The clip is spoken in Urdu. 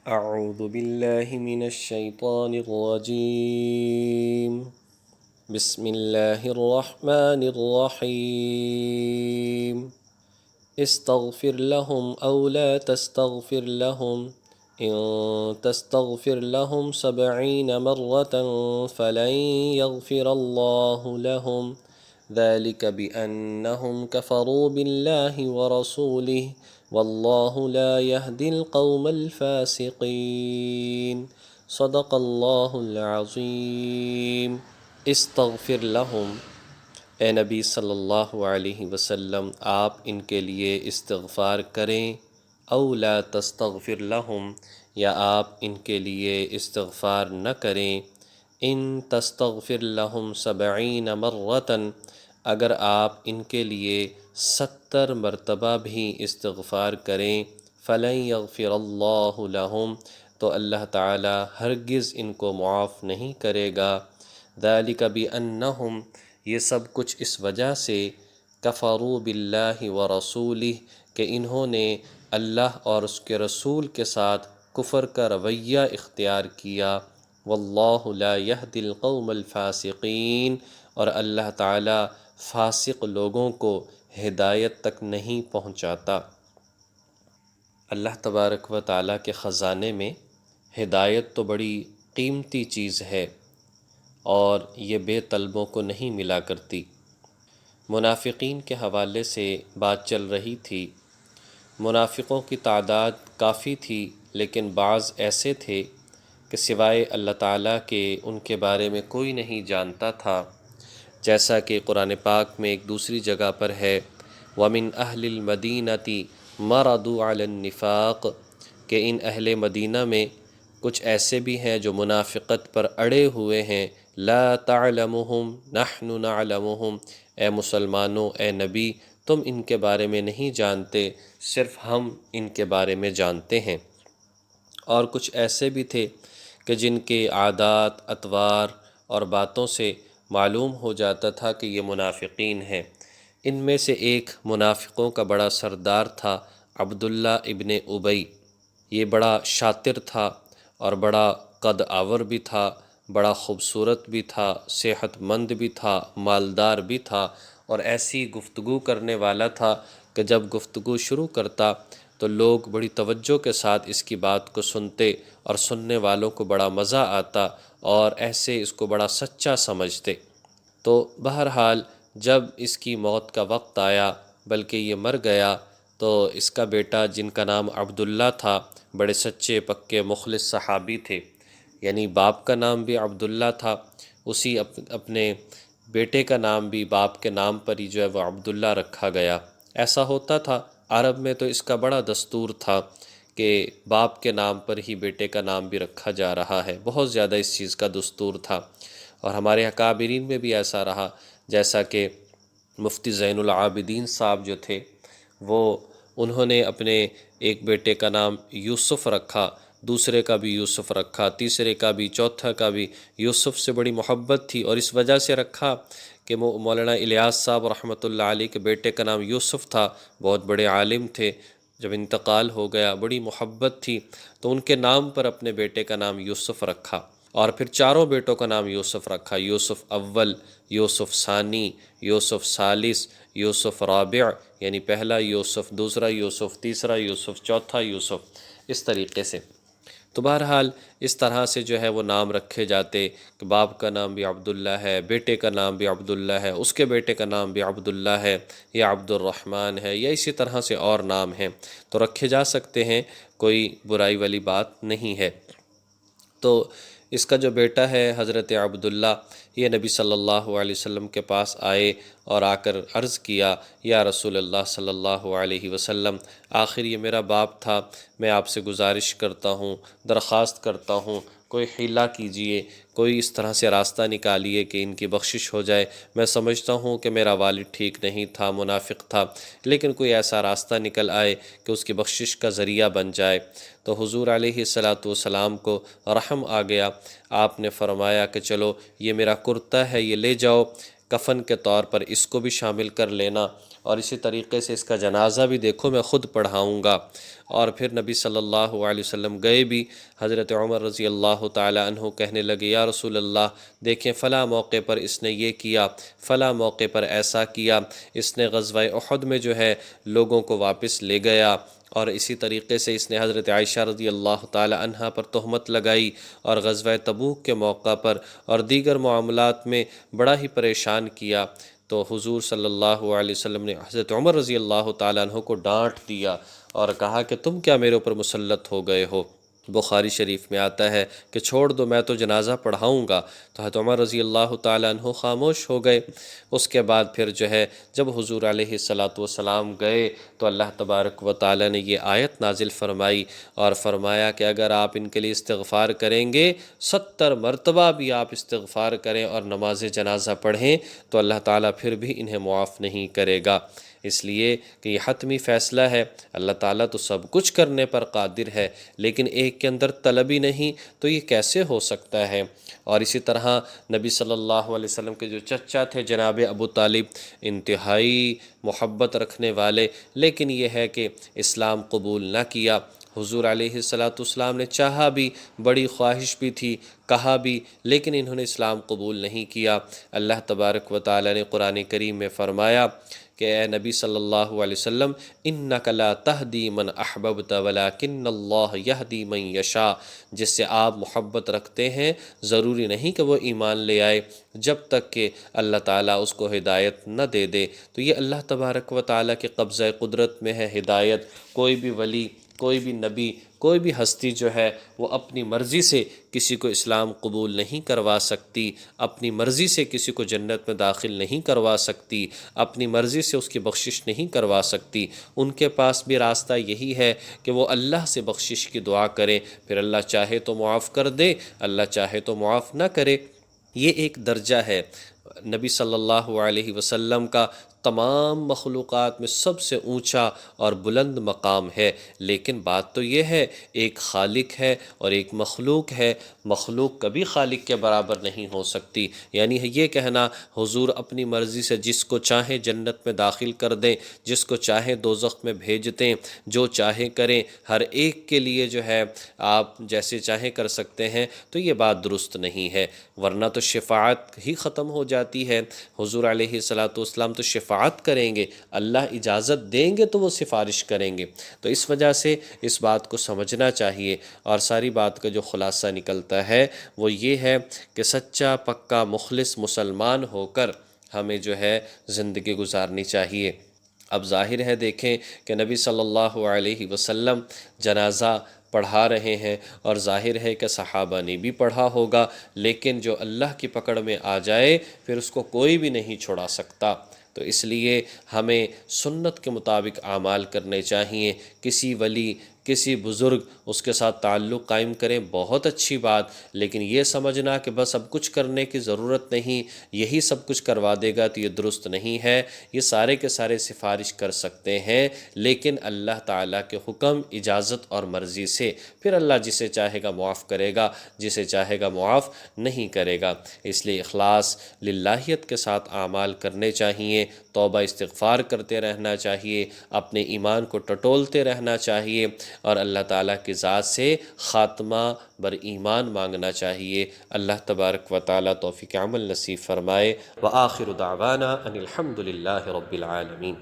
أعوذ بالله من الشيطان الرجيم. بسم الله الرحمن الرحيم. استغفر لهم أو لا تستغفر لهم إن تستغفر لهم 70 مرة فلن يغفر الله لهم ذلك بأنهم كفروا بالله ورسوله والله لا يهدي القوم الفاسقين. صدق الله العظيم. استغفر لهم، اے نبی صلی اللہ علیہ وسلم آپ ان کے لیے استغفار کریں، او لا تستغفر لہم، یا آپ ان کے لیے استغفار نہ کریں، ان تستغفر لہم 70 مرتن، اگر آپ ان کے لیے 70 مرتبہ بھی استغفار کریں، فلن یغفر اللہ لہم، تو اللہ تعالی ہرگز ان کو معاف نہیں کرے گا، ذالک بأنہم، یہ سب کچھ اس وجہ سے، کفروا باللہ ورسولہ، کہ انہوں نے اللہ اور اس کے رسول کے ساتھ کفر کا رویہ اختیار کیا، واللہ لا یہدی القوم الفاسقین، اور اللہ تعالی فاسق لوگوں کو ہدایت تک نہیں پہنچاتا۔ اللہ تبارک و تعالیٰ کے خزانے میں ہدایت تو بڑی قیمتی چیز ہے، اور یہ بے طلبوں کو نہیں ملا کرتی۔ منافقین کے حوالے سے بات چل رہی تھی۔ منافقوں کی تعداد کافی تھی، لیکن بعض ایسے تھے کہ سوائے اللہ تعالیٰ کے ان کے بارے میں کوئی نہیں جانتا تھا، جیسا کہ قرآن پاک میں ایک دوسری جگہ پر ہے، وَمِنْ أَهْلِ الْمَدِينَةِ مَرَضُوا عَلَى النِّفَاقِ، کہ ان اہل مدینہ میں کچھ ایسے بھی ہیں جو منافقت پر اڑے ہوئے ہیں، لا تعلمہم نحن نعلمہم، اے مسلمانوں، اے نبی، تم ان کے بارے میں نہیں جانتے، صرف ہم ان کے بارے میں جانتے ہیں۔ اور کچھ ایسے بھی تھے کہ جن کے عادات، اطوار اور باتوں سے معلوم ہو جاتا تھا کہ یہ منافقین ہیں۔ ان میں سے ایک منافقوں کا بڑا سردار تھا عبداللہ ابن ابی۔ یہ بڑا شاطر تھا اور بڑا قد آور بھی تھا، بڑا خوبصورت بھی تھا، صحت مند بھی تھا، مالدار بھی تھا، اور ایسی گفتگو کرنے والا تھا کہ جب گفتگو شروع کرتا تو لوگ بڑی توجہ کے ساتھ اس کی بات کو سنتے، اور سننے والوں کو بڑا مزہ آتا، اور ایسے اس کو بڑا سچا سمجھتے۔ تو بہرحال جب اس کی موت کا وقت آیا، بلکہ یہ مر گیا، تو اس کا بیٹا جن کا نام عبداللہ تھا، بڑے سچے پکے مخلص صحابی تھے، یعنی باپ کا نام بھی عبداللہ تھا، اسی اپنے بیٹے کا نام بھی باپ کے نام پر ہی جو ہے وہ عبداللہ رکھا گیا۔ ایسا ہوتا تھا عرب میں، تو اس کا بڑا دستور تھا کہ باپ کے نام پر ہی بیٹے کا نام بھی رکھا جا رہا ہے، بہت زیادہ اس چیز کا دستور تھا۔ اور ہمارے اکابرین میں بھی ایسا رہا، جیسا کہ مفتی زین العابدین صاحب جو تھے، وہ انہوں نے اپنے ایک بیٹے کا نام یوسف رکھا، دوسرے کا بھی یوسف رکھا، تیسرے کا بھی، چوتھا کا بھی۔ یوسف سے بڑی محبت تھی، اور اس وجہ سے رکھا کہ مولانا الیاس صاحب رحمۃ اللہ علیہ کے بیٹے کا نام یوسف تھا، بہت بڑے عالم تھے، جب انتقال ہو گیا بڑی محبت تھی، تو ان کے نام پر اپنے بیٹے کا نام یوسف رکھا۔ اور پھر چاروں بیٹوں کا نام یوسف رکھا، یوسف اول، یوسف ثانی، یوسف ثالث، یوسف رابع، یعنی پہلا یوسف، دوسرا یوسف، تیسرا یوسف، چوتھا یوسف، اس طریقے سے۔ تو بہرحال اس طرح سے جو ہے وہ نام رکھے جاتے کہ باپ کا نام بھی عبداللہ ہے، بیٹے کا نام بھی عبداللہ ہے، اس کے بیٹے کا نام بھی عبداللہ ہے، یا عبد الرحمن ہے، یا اسی طرح سے اور نام ہیں، تو رکھے جا سکتے ہیں، کوئی برائی والی بات نہیں ہے۔ تو اس کا جو بیٹا ہے حضرت عبداللہ، یہ نبی صلی اللہ علیہ وسلم کے پاس آئے اور آ کر عرض کیا، یا رسول اللہ صلی اللہ علیہ وسلم، آخر یہ میرا باپ تھا، میں آپ سے گزارش کرتا ہوں، درخواست کرتا ہوں، کوئی حیلہ کیجئے، کوئی اس طرح سے راستہ نکالیے کہ ان کی بخشش ہو جائے۔ میں سمجھتا ہوں کہ میرا والد ٹھیک نہیں تھا، منافق تھا، لیکن کوئی ایسا راستہ نکل آئے کہ اس کی بخشش کا ذریعہ بن جائے۔ تو حضور علیہ السلام کو رحم آ گیا، آپ نے فرمایا کہ چلو یہ میرا کرتا ہے، یہ لے جاؤ، کفن کے طور پر اس کو بھی شامل کر لینا، اور اسی طریقے سے اس کا جنازہ بھی دیکھو میں خود پڑھاؤں گا۔ اور پھر نبی صلی اللہ علیہ وسلم گئے بھی، حضرت عمر رضی اللہ تعالی عنہ کہنے لگے یا رسول اللہ دیکھیں فلاں موقع پر اس نے یہ کیا، فلاں موقع پر ایسا کیا، اس نے غزوہ احد میں جو ہے لوگوں کو واپس لے گیا، اور اسی طریقے سے اس نے حضرت عائشہ رضی اللہ تعالی عنہا پر تہمت لگائی، اور غزوہ تبوک کے موقع پر اور دیگر معاملات میں بڑا ہی پریشان کیا۔ تو حضور صلی اللہ علیہ وسلم نے حضرت عمر رضی اللہ تعالیٰ عنہ کو ڈانٹ دیا اور کہا کہ تم کیا میرے اوپر مسلط ہو گئے ہو؟ بخاری شریف میں آتا ہے کہ چھوڑ دو میں تو جنازہ پڑھاؤں گا۔ تو حضرت عمر رضی اللہ تعالیٰ عنہ خاموش ہو گئے۔ اس کے بعد پھر جو ہے جب حضور علیہ السلام گئے تو اللہ تبارک و تعالیٰ نے یہ آیت نازل فرمائی اور فرمایا کہ اگر آپ ان کے لیے استغفار کریں گے، 70 مرتبہ بھی آپ استغفار کریں اور نماز جنازہ پڑھیں تو اللہ تعالیٰ پھر بھی انہیں معاف نہیں کرے گا۔ اس لیے کہ یہ حتمی فیصلہ ہے، اللہ تعالیٰ تو سب کچھ کرنے پر قادر ہے، لیکن ایک کے اندر طلب ہی نہیں تو یہ کیسے ہو سکتا ہے؟ اور اسی طرح نبی صلی اللہ علیہ وسلم کے جو چچا تھے جناب ابو طالب، انتہائی محبت رکھنے والے، لیکن یہ ہے کہ اسلام قبول نہ کیا۔ حضور علیہ السلام نے چاہا بھی، بڑی خواہش بھی تھی، کہا بھی، لیکن انہوں نے اسلام قبول نہیں کیا۔ اللہ تبارک و تعالی نے قرآن کریم میں فرمایا کہ اے نبی صلی اللہ علیہ وسلم انک لا تہدی من احببت ولکن اللہ یہدی من یشاء، جس سے آپ محبت رکھتے ہیں ضروری نہیں کہ وہ ایمان لے آئے جب تک کہ اللہ تعالیٰ اس کو ہدایت نہ دے دے۔ تو یہ اللہ تبارک و تعالیٰ کے قبضہ قدرت میں ہے ہدایت۔ کوئی بھی ولی، کوئی بھی نبی، کوئی بھی ہستی جو ہے وہ اپنی مرضی سے کسی کو اسلام قبول نہیں کروا سکتی، اپنی مرضی سے کسی کو جنت میں داخل نہیں کروا سکتی، اپنی مرضی سے اس کی بخشش نہیں کروا سکتی۔ ان کے پاس بھی راستہ یہی ہے کہ وہ اللہ سے بخشش کی دعا کریں، پھر اللہ چاہے تو معاف کر دے، اللہ چاہے تو معاف نہ کرے۔ یہ ایک درجہ ہے نبی صلی اللہ علیہ وسلم کا، تمام مخلوقات میں سب سے اونچا اور بلند مقام ہے۔ لیکن بات تو یہ ہے ایک خالق ہے اور ایک مخلوق ہے، مخلوق کبھی خالق کے برابر نہیں ہو سکتی۔ یعنی یہ کہنا حضور اپنی مرضی سے جس کو چاہیں جنت میں داخل کر دیں، جس کو چاہیں دوزخ میں بھیج دیں، جو چاہیں کریں، ہر ایک کے لیے جو ہے آپ جیسے چاہیں کر سکتے ہیں، تو یہ بات درست نہیں ہے، ورنہ تو شفاعت ہی ختم ہو جاتی ہے۔ حضور علیہ السلام تو شفاعت کریں گے، اللہ اجازت دیں گے تو وہ سفارش کریں گے۔ تو اس وجہ سے اس بات کو سمجھنا چاہیے، اور ساری بات کا جو خلاصہ نکلتا ہے وہ یہ ہے کہ سچا پکا مخلص مسلمان ہو کر ہمیں جو ہے زندگی گزارنی چاہیے۔ اب ظاہر ہے دیکھیں کہ نبی صلی اللہ علیہ وسلم جنازہ پڑھا رہے ہیں، اور ظاہر ہے کہ صحابہ نے بھی پڑھا ہوگا، لیکن جو اللہ کی پکڑ میں آ جائے پھر اس کو کوئی بھی نہیں چھڑا سکتا۔ تو اس لیے ہمیں سنت کے مطابق اعمال کرنے چاہیے۔ کسی ولی، کسی بزرگ، اس کے ساتھ تعلق قائم کریں، بہت اچھی بات، لیکن یہ سمجھنا کہ بس اب کچھ کرنے کی ضرورت نہیں، یہی سب کچھ کروا دے گا تو یہ درست نہیں ہے۔ یہ سارے کے سارے سفارش کر سکتے ہیں، لیکن اللہ تعالیٰ کے حکم، اجازت اور مرضی سے۔ پھر اللہ جسے چاہے گا معاف کرے گا، جسے چاہے گا معاف نہیں کرے گا۔ اس لیے اخلاص، للہیت کے ساتھ اعمال کرنے چاہیے، توبہ استغفار کرتے رہنا چاہیے، اپنے ایمان کو ٹٹولتے رہنا چاہیے، اور اللہ تعالیٰ کی ذات سے خاتمہ بر ایمان مانگنا چاہیے۔ اللہ تبارک و تعالیٰ توفیق عمل نصیب فرمائے۔ وآخر دعوانا ان الحمد للہ رب العالمین۔